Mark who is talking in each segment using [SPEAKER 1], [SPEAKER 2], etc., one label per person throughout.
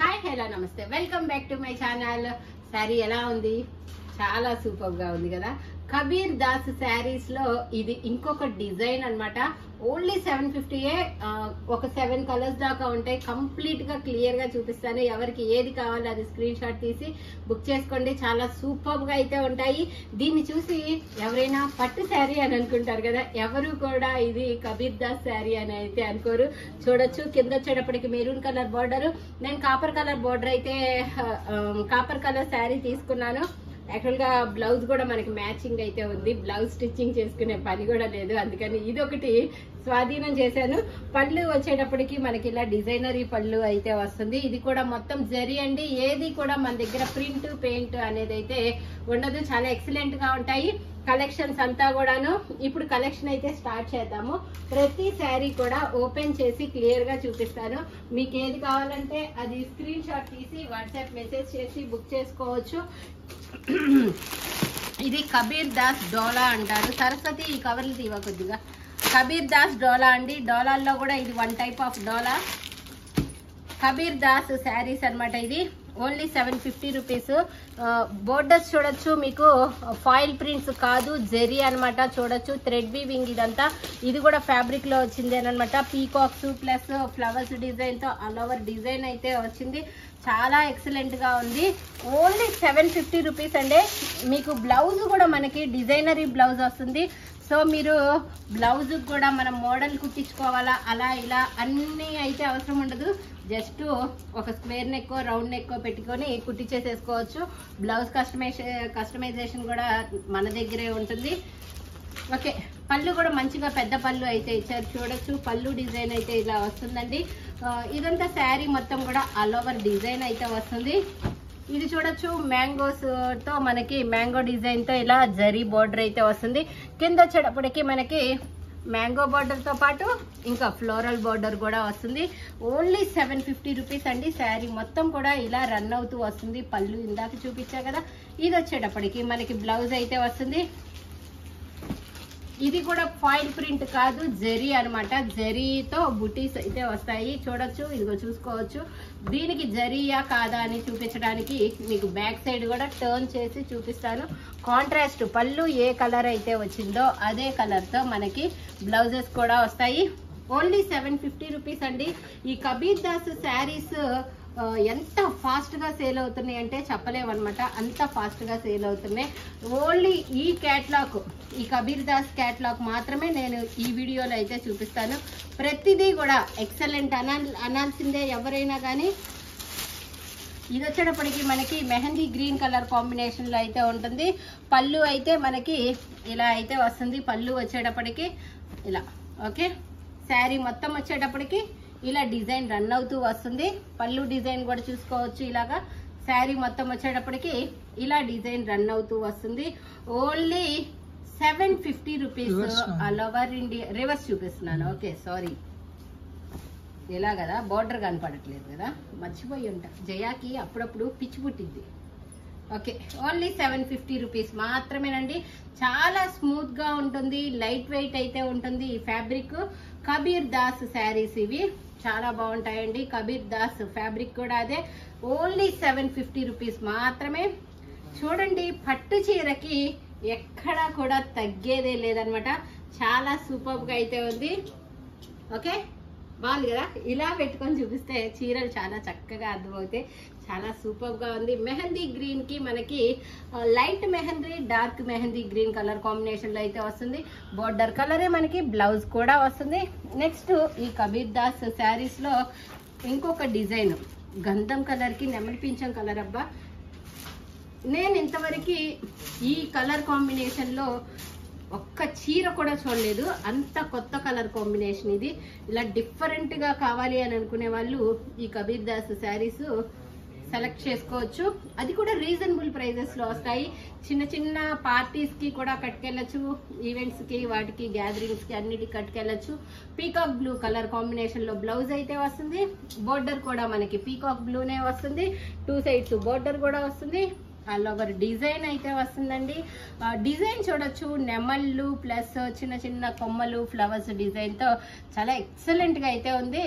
[SPEAKER 1] Hi hello నమస్తే, welcome back to my channel. Sari ఎలా ఉంది? చాలా సూపర్ గా ఉంది కదా. కబీర్ దాస్ శారీస్ లో ఇది ఇంకొక డిజైన్ అన్నమాట. ఓన్లీ 750 ఒక 7 కలర్స్ దాకా ఉంటాయి. కంప్లీట్ గా క్లియర్ గా చూపిస్తాను. ఎవరికి ఏది కావాలో అది స్క్రీన్ షాట్ తీసి బుక్ చేసుకోండి. చాలా సూపర్ గా అయితే ఉంటాయి. దీన్ని చూసి ఎవరైనా పట్టు శారీ అని అనుకుంటారు కదా, ఎవరు కూడా ఇది కబీర్ దాస్ శారీ అని అయితే అనుకోరు. చూడొచ్చు, కింద వచ్చేటప్పటికి మెరూన్ కలర్ బార్డర్. నేను కాపర్ కలర్ బార్డర్ అయితే కాపర్ కలర్ శారీ తీసుకున్నాను. యాక్చువల్ గా బ్లౌజ్ కూడా మనకి మ్యాచింగ్ అయితే ఉంది. బ్లౌజ్ స్టిచ్చింగ్ చేసుకునే పని కూడా లేదు, అందుకని ఇది ఒకటి స్వాధీనం చేశాను. పళ్ళు వచ్చేటప్పటికి మనకి ఇలా డిజైనరీ పళ్ళు అయితే వస్తుంది. ఇది కూడా మొత్తం జరీ అండి. ఏది కూడా మన దగ్గర ప్రింట్ పెయింట్ అనేది అయితే ఉండదు. చాలా ఎక్సలెంట్ గా ఉంటాయి కలెక్షన్స్ అంతా కూడాను. ఇప్పుడు కలెక్షన్ అయితే స్టార్ట్ చేద్దాము. ప్రతి శారీ కూడా ఓపెన్ చేసి క్లియర్ గా చూపిస్తాను. మీకు ఏది కావాలంటే అది స్క్రీన్ షాట్ తీసి వాట్సాప్ మెసేజ్ చేసి బుక్ చేసుకోవచ్చు. ఇది కబీర్ దాస్ డోలా అంటారు. సరస్వతి ఈ కవర్లు తీవ కొద్దిగా. కబీర్ దాస్ డోలా అండి. డోలాల్లో కూడా ఇది వన్ టైప్ ఆఫ్ డోలా. కబీర్ దాస్ శారీస్ అనమాట. ఇది ఓన్లీ 750 రూపీస్. బోర్డర్స్ చూడొచ్చు, మీకు ఫాయిల్ ప్రింట్స్ కాదు, జెరీ అనమాట. చూడొచ్చు, థ్రెడ్ వీవింగ్ ఇదంతా. ఇది కూడా ఫ్యాబ్రిక్ లో వచ్చింది అనమాట. పీకాక్స్ ప్లస్ ఫ్లవర్స్ డిజైన్ తో ఆల్ ఓవర్ డిజైన్ అయితే వచ్చింది. చాలా ఎక్సలెంట్ గా ఉంది. ఓన్లీ 750 రూపీస్ అండి. మీకు బ్లౌజ్ కూడా మనకి డిజైనరీ బ్లౌజ్ వస్తుంది. సో మీరు బ్లౌజ్ కూడా మనం మోడల్ కుట్టించుకోవాలా అలా ఇలా అన్నీ అయితే అవసరం ఉండదు. జస్ట్ ఒక స్క్వేర్ నెక్ రౌండ్ నెక్ పెట్టుకొని కుట్టించేసేసుకోవచ్చు. బ్లౌజ్ కస్టమైజేషన్ కూడా మన దగ్గరే ఉంటుంది. ఓకే, పళ్ళు కూడా మంచిగా పెద్ద పళ్ళు అయితే ఇచ్చారు. చూడొచ్చు, పళ్ళు డిజైన్ అయితే ఇలా వస్తుందండి. ఇదంతా శారీ మొత్తం కూడా ఆల్ ఓవర్ డిజైన్ అయితే వస్తుంది. ఇది చూడొచ్చు, మ్యాంగోస్ తో మనకి మ్యాంగో డిజైన్ తో ఇలా జరీ బోర్డర్ అయితే వస్తుంది. కింద వచ్చేటప్పటికి మనకి మ్యాంగో బార్డర్ తో పాటు ఇంకా ఫ్లోరల్ బార్డర్ కూడా వస్తుంది. ఓన్లీ 750 రూపీస్ అండి. శారీ మొత్తం కూడా ఇలా రన్ అవుతూ వస్తుంది. పళ్ళు ఇందాక చూపించా కదా. ఇది వచ్చేటప్పటికి మనకి బ్లౌజ్ అయితే వస్తుంది. ఇది కూడా ఫాయిల్ ప్రింట్ కాదు, జెరీ అనమాట. జెరీతో బుటీస్ అయితే వస్తాయి. చూడొచ్చు, ఇదిగో చూసుకోవచ్చు. దీనికి జరీయా కాదా అని చూపించడానికి మీకు బ్యాక్ సైడ్ కూడా టర్న్ చేసి చూపిస్తాను. కాంట్రాస్ట్ పళ్ళు ఏ కలర్ అయితే వచ్చిందో అదే కలర్ తో మనకి బ్లౌజెస్ కూడా వస్తాయి. ఓన్లీ 750 రూపీస్ అండి. ఈ కబీర్ దాస్ శారీస్ ఎంత ఫాస్ట్ గా సేల్ అవుతున్నాయి అంటే చెప్పలేమన్నమాట. అంత ఫాస్ట్ గా సేల్ అవుతున్నాయి. ఓన్లీ ఈ క్యాట్లాగ్, ఈ కబీర్ దాస్ క్యాట్లాగ్ మాత్రమే నేను ఈ వీడియోలో అయితే చూపిస్తాను. ప్రతిదీ కూడా ఎక్సలెంట్ అనాల్సిందే ఎవరైనా కానీ. ఇది వచ్చేటప్పటికి మనకి మెహందీ గ్రీన్ కలర్ కాంబినేషన్ లో అయితే ఉంటుంది. పళ్ళు అయితే మనకి ఇలా అయితే వస్తుంది. పళ్ళు వచ్చేటప్పటికి ఇలా. ఓకే, శారీ మొత్తం వచ్చేటప్పటికి ఇలా డిజైన్ రన్ అవుతూ వస్తుంది. పళ్ళు డిజైన్ కూడా చూసుకోవచ్చు. ఇలాగా శారీ మొత్తం వచ్చేటప్పటికి ఇలా డిజైన్ రన్ అవుతూ వస్తుంది. Only 750 rupees all over India. Reverse చూపిస్తున్నాను. ఓకే, సారీ, ఇలా కదా బార్డర్ కనపడట్లేదు కదా, మర్చిపోయి ఉంటా. జయాకి అప్పుడప్పుడు పిచ్చి పుట్టింది. ఓకే, ఓన్లీ 750 రూపీస్ మాత్రమేనండి. చాలా స్మూత్ గా ఉంటుంది, లైట్ వెయిట్ అయితే ఉంటుంది ఈ ఫ్యాబ్రిక్. కబీర్ దాస్ శారీస్ ఇవి చాలా బాగుంటాయండి. కబీర్ దాస్ ఫ్యాబ్రిక్ కూడా అదే. ఓన్లీ 750 రూపీస్ మాత్రమే. చూడండి, పట్టు చీరకి ఎక్కడా కూడా తగ్గేదే లేదనమాట. చాలా సూపర్ గా అయితే ఉంది. ఓకే, బాగుంది కదా. ఇలా పెట్టుకొని చూపిస్తే చీరలు చాలా చక్కగా అర్థమవుతాయి. చాలా సూపర్ గా ఉంది. మెహందీ గ్రీన్ కి మనకి light mehndi, dark mehndi green colour combination లో అయితే వస్తుంది. బోర్డర్ కలరే మనకి బ్లౌజ్ కూడా వస్తుంది. నెక్స్ట్ ఈ కబీర్ దాస్ శారీస్ లో ఇంకొక డిజైన్ గంధం కలర్ కి నెమలి పింఛం కలర్. అబ్బా, నేను ఇంతవరకు ఈ కలర్ కాంబినేషన్ లో ఒక్క చీర కూడా చూడలేదు. అంత కొత్త కలర్ కాంబినేషన్ ఇది. ఇలా డిఫరెంట్ గా కావాలి అని అనుకునే వాళ్ళు ఈ కబీర్ దాస్ శారీస్ సెలెక్ట్ చేసుకోవచ్చు. అది కూడా రీజనబుల్ ప్రైజెస్ లో వస్తాయి. చిన్న చిన్న పార్టీస్ కి కూడా కట్టుకెళ్ళచ్చు. ఈవెంట్స్ కి, వాటికి, గ్యాదరింగ్స్ కి అన్నిటికి కట్టుకెళ్ళచ్చు. పీకాక్ బ్లూ కలర్ కాంబినేషన్ లో బ్లౌజ్ అయితే వస్తుంది. బోర్డర్ కూడా మనకి పీకాక్ బ్లూనే వస్తుంది. 2 సైడ్స్ బోర్డర్ కూడా వస్తుంది. ఆల్ ఓవర్ డిజైన్ అయితే వస్తుందండి. డిజైన్ చూడొచ్చు, నెమళ్ళు ప్లస్ చిన్న చిన్న కొమ్మలు ఫ్లవర్స్ డిజైన్తో చాలా ఎక్సలెంట్గా అయితే ఉంది.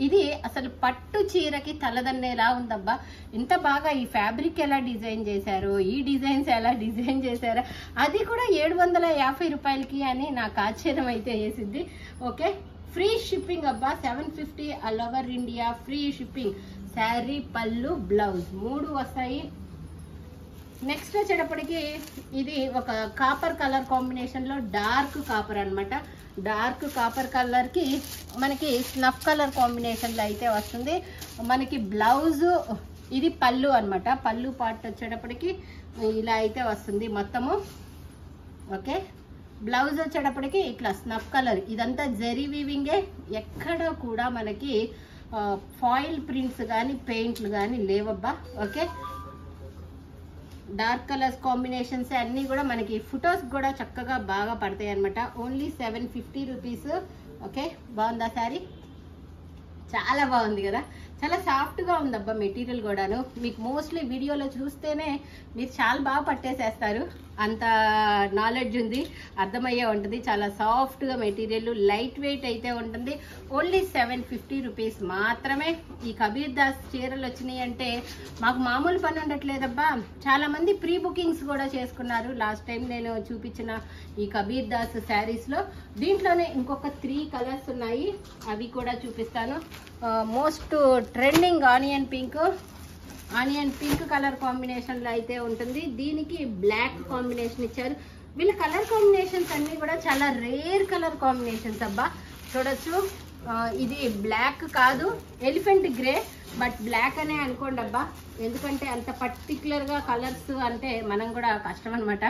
[SPEAKER 1] ఇది అసలు పట్టు చీరకి తలదన్నేలా ఉందబ్బా. ఇంత బాగా ఈ ఫ్యాబ్రిక్ ఎలా డిజైన్ చేశారు, ఈ డిజైన్స్ ఎలా డిజైన్ చేశారు, అది కూడా 750 రూపాయలకి అని నాకు ఆశ్చర్యం అయితే వేసింది. ఓకే, ఫ్రీ షిప్పింగ్ అబ్బా, 750 all over India free shipping. Sari, పళ్ళు, బ్లౌజ్ 3 వస్తాయి. నెక్స్ట్ వచ్చేటప్పటికి ఇది ఒక కాపర్ కలర్ కాంబినేషన్లో డార్క్ కాపర్ అనమాట. డార్క్ కాపర్ కలర్కి మనకి స్నఫ్ కలర్ కాంబినేషన్లో అయితే వస్తుంది. మనకి బ్లౌజ్ ఇది పళ్ళు అనమాట. పళ్ళు పార్ట్ వచ్చేటప్పటికి ఇలా అయితే వస్తుంది మొత్తము. ఓకే, బ్లౌజ్ వచ్చేటప్పటికి ఇట్లా స్నఫ్ కలర్. ఇదంతా జరీ వీవింగే, ఎక్కడ కూడా మనకి ఫాయిల్ ప్రింట్స్ కానీ పెయింట్లు కానీ లేవబ్బా. ఓకే, డార్క్ కలర్స్ కాంబినేషన్స్ అన్నీ కూడా మనకి ఫొటోస్ కూడా చక్కగా బాగా పడతాయి అనమాట. Only 750 rupees. ఓకే, బాగుందా శారీ? చాలా బాగుంది కదా, చాలా సాఫ్ట్గా ఉందబ్బా మెటీరియల్ కూడాను. మీకు మోస్ట్లీ వీడియోలో చూస్తేనే మీరు చాలా బాగా పట్టేసేస్తారు, అంత నాలెడ్జ్ ఉంది, అర్థమయ్యే ఉంటుంది. చాలా సాఫ్ట్గా మెటీరియల్, లైట్ వెయిట్ అయితే ఉంటుంది. ఓన్లీ 750 రూపీస్ మాత్రమే. ఈ కబీర్ దాస్ చీరలు వచ్చినాయి అంటే మాకు మామూలు పని ఉండట్లేదబ్బా. చాలామంది ప్రీ బుకింగ్స్ కూడా చేసుకున్నారు. లాస్ట్ టైం నేను చూపించిన ఈ కబీర్ దాస్ శారీస్లో దీంట్లోనే ఇంకొక 3 కలర్స్ ఉన్నాయి, అవి కూడా చూపిస్తాను. Most trending onion pink colour కాంబినేషన్లో అయితే ఉంటుంది. దీనికి బ్లాక్ కాంబినేషన్ ఇచ్చారు. వీళ్ళ కలర్ కాంబినేషన్స్ అన్నీ కూడా చాలా రేర్ కలర్ కాంబినేషన్స్ అబ్బా. చూడొచ్చు, ఇది బ్లాక్ కాదు, ఎలిఫెంట్ గ్రే, బట్ బ్లాక్ అనే అనుకోండి అబ్బా. ఎందుకంటే అంత పర్టికులర్గా కలర్స్ అంటే మనం కూడా కష్టం అనమాట.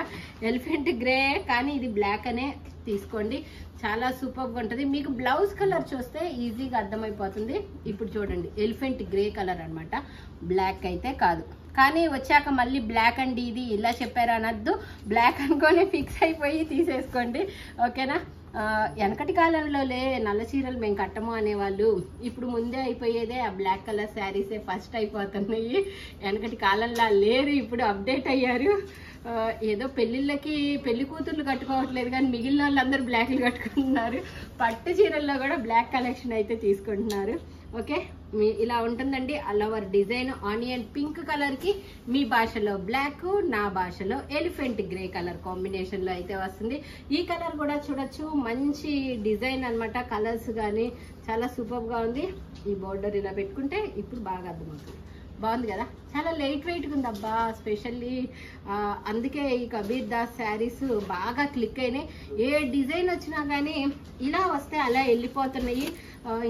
[SPEAKER 1] ఎలిఫెంట్ గ్రే కానీ ఇది బ్లాక్ అనే తీసుకోండి, చాలా సూపర్గా ఉంటుంది. మీకు బ్లౌజ్ కలర్ చూస్తే ఈజీగా అర్థమైపోతుంది. ఇప్పుడు చూడండి, ఎలిఫెంట్ గ్రే కలర్ అనమాట, బ్లాక్ అయితే కాదు. కానీ వచ్చాక మళ్ళీ బ్లాక్ అండి ఇది ఇలా చెప్పారు అనద్దు, బ్లాక్ అనుకొని ఫిక్స్ అయిపోయి తీసేసుకోండి. ఓకేనా? వెనకటి కాలంలో నల్ల చీరలు మేము కట్టము అనేవాళ్ళు, ఇప్పుడు ముందే అయిపోయేదే ఆ బ్లాక్ కలర్ శారీసే ఫస్ట్ అయిపోతున్నాయి. వెనకటి కాలంలో లేదు, ఇప్పుడు అప్డేట్ అయ్యారు. ఏదో పెళ్ళిళ్ళకి పెళ్లి కూతుర్లు కట్టుకోవట్లేదు కానీ మిగిలిన వాళ్ళందరూ బ్లాక్లు కట్టుకుంటున్నారు. పట్టు చీరల్లో కూడా బ్లాక్ కలెక్షన్ అయితే తీసుకుంటున్నారు. ఓకే, ఇలా ఉంటుందండి all over design. Onion pink కలర్కి మీ భాషలో బ్లాక్, నా భాషలో ఎలిఫెంట్ గ్రే కలర్ కాంబినేషన్లో అయితే వస్తుంది. ఈ కలర్ కూడా చూడొచ్చు, మంచి డిజైన్ అనమాట. కలర్స్ కానీ చాలా సూపర్గా ఉంది. ఈ బోర్డర్ ఇలా పెట్టుకుంటే ఇప్పుడు బాగా అర్థమవుతుంది. బాగుంది కదా, చాలా లైట్ వెయిట్గా ఉంది అబ్బా. స్పెషల్లీ అందుకే ఈ కబీర్ దాస్ శారీస్ బాగా క్లిక్ అయినాయి. ఏ డిజైన్ వచ్చినా కానీ ఇలా వస్తే అలా వెళ్ళిపోతున్నాయి.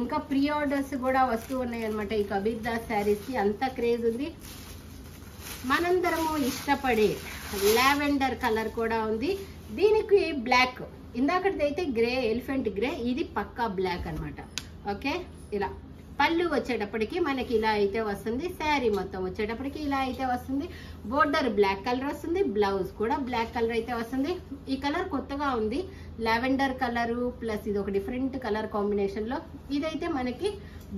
[SPEAKER 1] ఇంకా ప్రీ ఆర్డర్స్ కూడా వస్తూ ఉన్నాయి అనమాట. ఈ కబీర్ దాస్ శారీస్కి అంత క్రేజ్ ఉంది. మనందరము ఇష్టపడే లావెండర్ కలర్ కూడా ఉంది. దీనికి బ్లాక్, ఇందాకటిదైతే గ్రే, ఎలిఫెంట్ గ్రే, ఇది పక్కా బ్లాక్ అనమాట. ఓకే, ఇలా పళ్ళు వచ్చేటప్పటికి మనకి ఇలా అయితే వస్తుంది. శారీ మొత్తం వచ్చేటప్పటికి ఇలా అయితే వస్తుంది. బోర్డర్ బ్లాక్ కలర్ వస్తుంది, బ్లౌజ్ కూడా బ్లాక్ కలర్ అయితే వస్తుంది. ఈ కలర్ కొత్తగా ఉంది, లావెండర్ కలరు ప్లస్ ఇది ఒక డిఫరెంట్ కలర్ కాంబినేషన్లో. ఇదైతే మనకి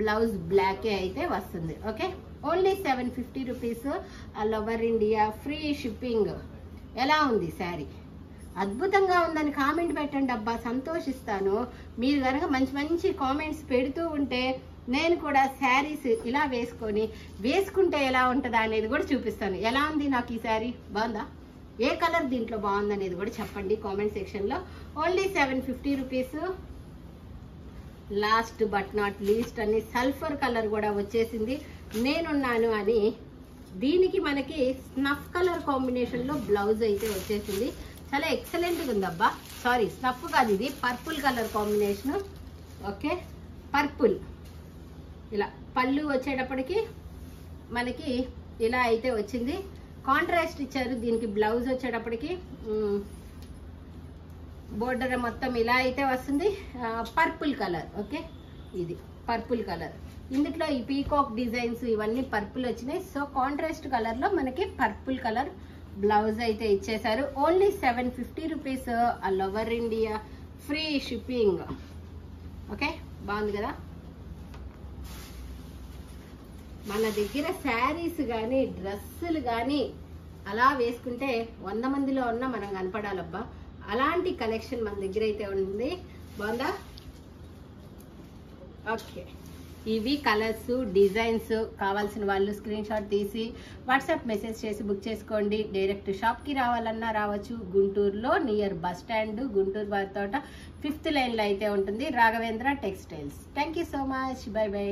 [SPEAKER 1] బ్లౌజ్ బ్లాకే అయితే వస్తుంది. Okay, only 750 rupees all over India free shipping. ఎలా ఉంది శారీ? అద్భుతంగా ఉందని కామెంట్ పెట్టండి అబ్బా, సంతోషిస్తాను. మీరు కనుక మంచి మంచి కామెంట్స్ పెడుతూ ఉంటే నేను కూడా శారీస్ ఇలా వేసుకుంటే ఎలా ఉంటుందా అనేది కూడా చూపిస్తాను. ఎలా ఉంది నాకు ఈ శారీ? బాగుందా? ఏ కలర్ దీంట్లో బాగుంది అనేది కూడా చెప్పండి కామెంట్ సెక్షన్లో. Only 750 rupees. Last but not least అని సల్ఫర్ కలర్ కూడా వచ్చేసింది. నేనున్నాను అని దీనికి మనకి స్నఫ్ కలర్ కాంబినేషన్లో బ్లౌజ్ అయితే వచ్చేసింది. చాలా ఎక్సలెంట్గా ఉందబ్బా. సారీ, స్నఫ్ కాదు, ఇది purple colour combination. Okay, purple. ఇలా పళ్ళు వచ్చేటప్పటికి మనకి ఇలా అయితే వచ్చింది. కాంట్రాస్ట్ ఇచ్చారు. దీనికి బ్లౌజ్ వచ్చేటప్పటికి బోర్డర్ మొత్తం ఇలా అయితే వస్తుంది. Purple colour. ఓకే, ఇది పర్పుల్ కలర్. ఇందులో ఈ పీకాక్ డిజైన్స్ ఇవన్నీ పర్పుల్ వచ్చినాయి. సో కాంట్రాస్ట్ కలర్లో మనకి పర్పుల్ కలర్ బ్లౌజ్ అయితే ఇచ్చేసారు. Only 750 rupees all over India free shipping. Okay, బాగుంది కదా. మన దగ్గర శారీస్ కానీ డ్రెస్సులు కానీ అలా వేసుకుంటే 100 మందిలో ఉన్న మనం కనపడాలబ్బా. అలాంటి కలెక్షన్ మన దగ్గర అయితే ఉంది. బాగుందా? ఓకే, ఇవి కలర్స్ డిజైన్స్. కావాల్సిన వాళ్ళు స్క్రీన్ షాట్ తీసి వాట్సాప్ మెసేజ్ చేసి బుక్ చేసుకోండి. డైరెక్ట్ షాప్కి రావాలన్నా రావచ్చు. గుంటూరులో నియర్ బస్ స్టాండ్, గుంటూరు వారి తోట 5th లైన్లో అయితే ఉంటుంది Raghavendra textiles. Thank you so much. By by.